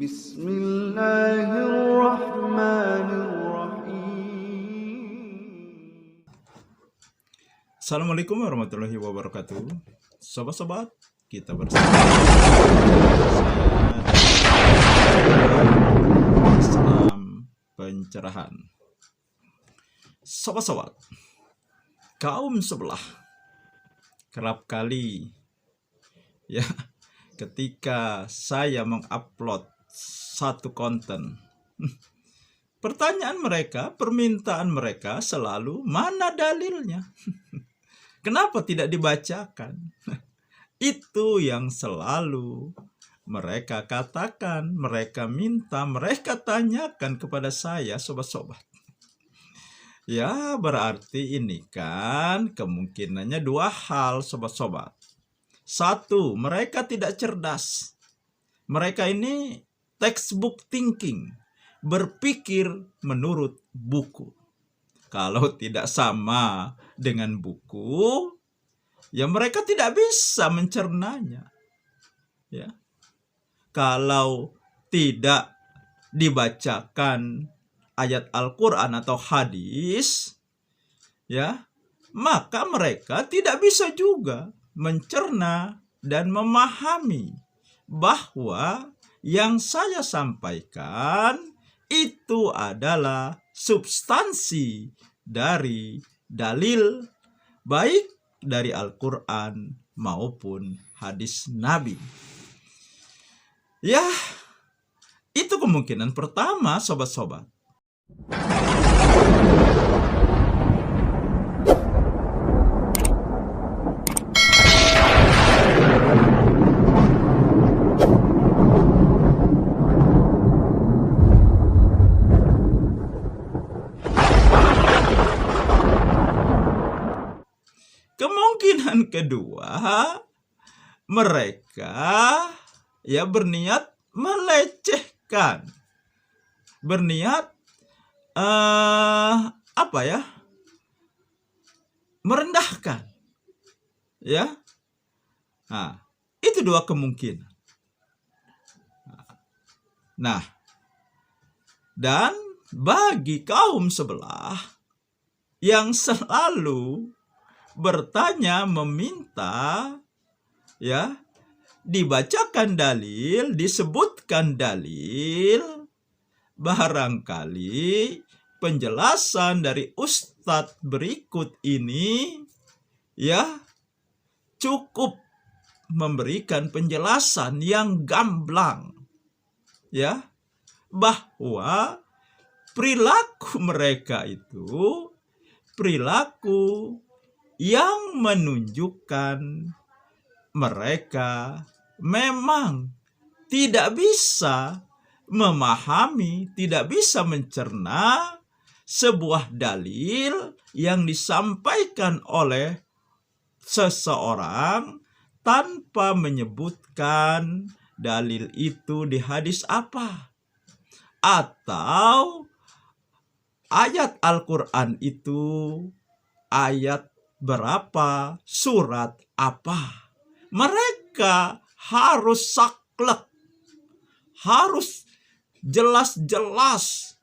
Bismillahirrahmanirrahim. Assalamualaikum warahmatullahi wabarakatuh. Sobat-sobat, kita bersama Islam Pencerahan. Sobat-sobat, kaum sebelah kerap kali ya ketika saya mengupload satu konten, pertanyaan mereka, permintaan mereka selalu, mana dalilnya? Kenapa tidak dibacakan? Itu yang selalu mereka katakan, mereka minta, mereka tanyakan kepada saya, sobat-sobat. Ya, berarti ini kan kemungkinannya dua hal, sobat-sobat. Satu, mereka tidak cerdas. Mereka ini textbook thinking, berpikir menurut buku. Kalau tidak sama dengan buku, ya mereka tidak bisa mencernanya. Ya. Kalau tidak dibacakan ayat Al-Quran atau hadis, ya, maka mereka tidak bisa juga mencerna dan memahami bahwa yang saya sampaikan itu adalah substansi dari dalil, baik dari Al-Quran maupun hadis Nabi. Ya, itu kemungkinan pertama, sobat-sobat. Kemungkinan kedua, mereka ya berniat melecehkan, berniat merendahkan, ya. Nah, itu dua kemungkinan. Nah, dan bagi kaum sebelah yang selalu bertanya, meminta, ya, dibacakan dalil, disebutkan dalil, barangkali penjelasan dari Ustadz berikut ini, ya, cukup memberikan penjelasan yang gamblang, ya, bahwa perilaku mereka itu perilaku yang menunjukkan mereka memang tidak bisa memahami, tidak bisa mencerna sebuah dalil yang disampaikan oleh seseorang tanpa menyebutkan dalil itu di hadis apa, atau ayat Al-Quran itu ayat berapa, surat apa. Mereka harus saklek, harus jelas-jelas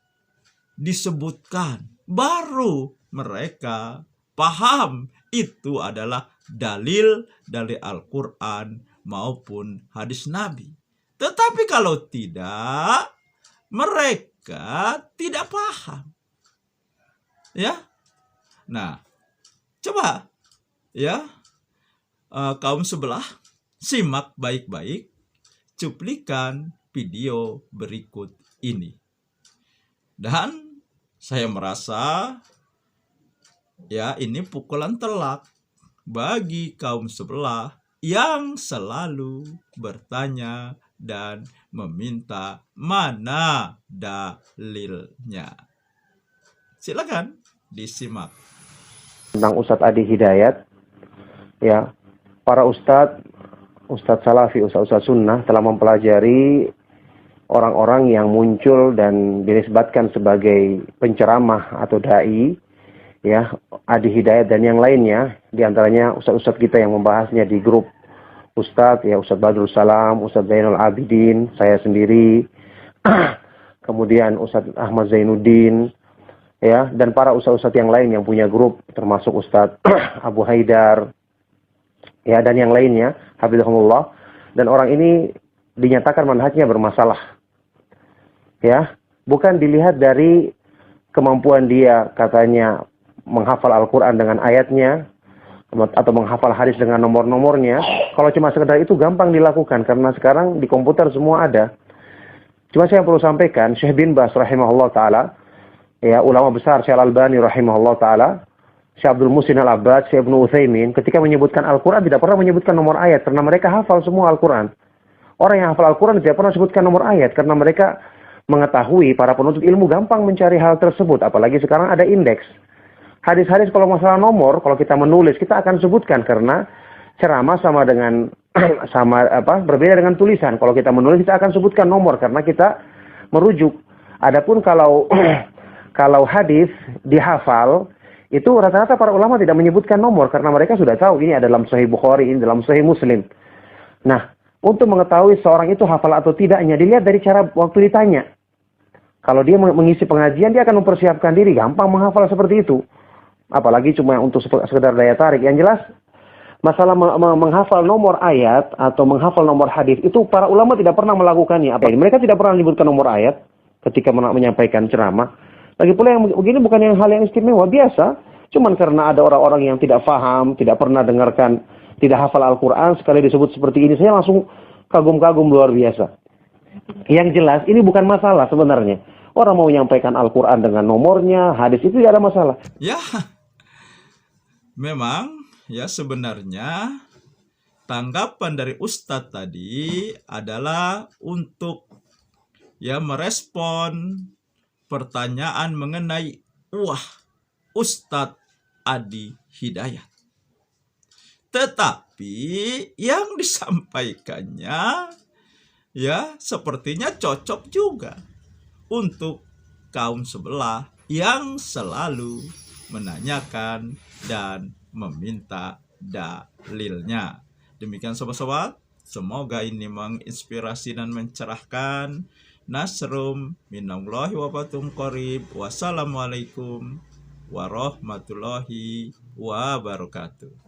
disebutkan, baru mereka paham itu adalah dalil dari Al-Quran maupun hadis Nabi. Tetapi kalau tidak, mereka tidak paham. Ya. Nah, coba ya, kaum sebelah, simak baik-baik cuplikan video berikut ini. Dan saya merasa ya ini pukulan telak bagi kaum sebelah yang selalu bertanya dan meminta mana dalilnya. Silakan disimak. Tentang Ustadz Adi Hidayat, ya, para ustadz salafi, ustadz sunnah telah mempelajari orang-orang yang muncul dan dinisbatkan sebagai penceramah atau dai, ya, Adi Hidayat dan yang lainnya, diantaranya ustadz-ustadz kita yang membahasnya di grup Ustadz, ya Ustadz Badrul Salam, Ustadz Zainal Abidin, saya sendiri, kemudian Ustadz Ahmad Zainuddin, ya, dan para ustadz-ustadz yang lain yang punya grup, termasuk Ustadz Abu Haidar, ya, dan yang lainnya, hafizahumullah. Dan orang ini dinyatakan manhajnya bermasalah, ya, bukan dilihat dari kemampuan dia, katanya menghafal Al-Quran dengan ayatnya, atau menghafal hadis dengan nomor-nomornya. Kalau cuma sekedar itu gampang dilakukan, karena sekarang di komputer semua ada. Cuma saya perlu sampaikan, Syekh bin Baz rahimahullah ta'ala, ya, ulama besar, Syekh Al-Albani rahimahullah ta'ala, Syekh Abdul Muhsin Al-Abbad, Syekh Ibnu Utsaimin, ketika menyebutkan Al-Quran tidak pernah menyebutkan nomor ayat, karena mereka hafal semua Al-Quran. Orang yang hafal Al-Quran tidak pernah sebutkan nomor ayat, karena mereka mengetahui, para penuntut ilmu gampang mencari hal tersebut, apalagi sekarang ada indeks. Hadis-hadis kalau masalah nomor, kalau kita menulis, kita akan sebutkan, karena ceramah sama dengan berbeda dengan tulisan. Kalau kita menulis, kita akan sebutkan nomor karena kita merujuk. Adapun kalau kalau hadis dihafal, itu rata-rata para ulama tidak menyebutkan nomor karena mereka sudah tahu ini ada dalam Sahih Bukhari, ini dalam Sahih Muslim. Nah, untuk mengetahui seorang itu hafal atau tidaknya dilihat dari cara waktu ditanya. Kalau dia mengisi pengajian, dia akan mempersiapkan diri, gampang menghafal seperti itu. Apalagi cuma untuk sekedar daya tarik. Yang jelas, masalah menghafal nomor ayat atau menghafal nomor hadis itu para ulama tidak pernah melakukannya. Mereka tidak pernah menyebutkan nomor ayat ketika menyampaikan ceramah. Lagi pula yang begini bukan hal yang istimewa, biasa. Cuman karena ada orang-orang yang tidak paham, tidak pernah dengarkan, tidak hafal Al-Quran, sekali disebut seperti ini, saya langsung kagum-kagum luar biasa. Yang jelas, ini bukan masalah sebenarnya. Orang mau menyampaikan Al-Quran dengan nomornya, hadis itu tidak ada masalah. Ya, memang ya sebenarnya tanggapan dari Ustadz tadi adalah untuk ya merespon pertanyaan mengenai Ustadz Adi Hidayat. Tetapi yang disampaikannya ya sepertinya cocok juga untuk kaum sebelah yang selalu menanyakan dan meminta dalilnya. Demikian sobat-sobat, semoga ini menginspirasi dan mencerahkan. Nasrum minallahi wa fathun qarib. Wassalamualaikum warahmatullahi wabarakatuh.